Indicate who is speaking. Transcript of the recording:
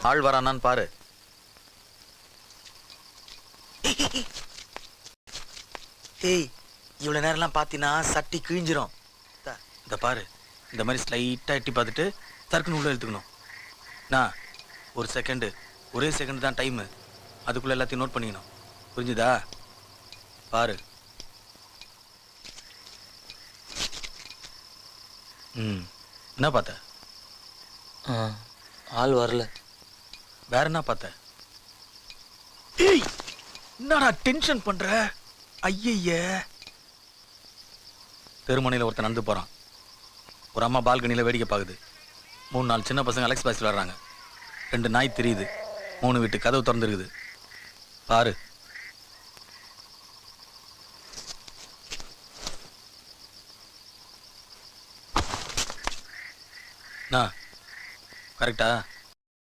Speaker 1: ஆள் வரானான்னு பாரு.
Speaker 2: ஏய், இவ்வளவு நேரம்லாம் பாத்தீங்கன்னா சட்டி கிழிஞ்சிரும்.
Speaker 1: இந்த பாரு, இந்த மாதிரி ஸ்லைட்டா எட்டி பார்த்துட்டு சர்க்குன்னு உள்ள எடுத்துக்கணும். நான் ஒரு செகண்டு, ஒரே செகண்ட் தான் டைமு. அதுக்குள்ள எல்லாத்தையும் நோட் பண்ணிக்கணும். புரிஞ்சுதா? பாரு. என்ன பார்த்த?
Speaker 2: ஆள் வரல.
Speaker 1: வேற என்ன பார்த்த? ஏய், என்னடா டென்ஷன் பண்ற? ஐய, தெருமனையில் ஒருத்தன் நடந்து போறான். ஒரு அம்மா பால்கனியில் வேடிக்கை பார்க்குது. 3-4 சின்ன பசங்க அலெக்ஸ் பாய்ஸ் விளாடுறாங்க. 2 நாய் தெரியுது. 3 வீட்டு கதவு திறந்துருக்குது. பாரு. கரெக்டா?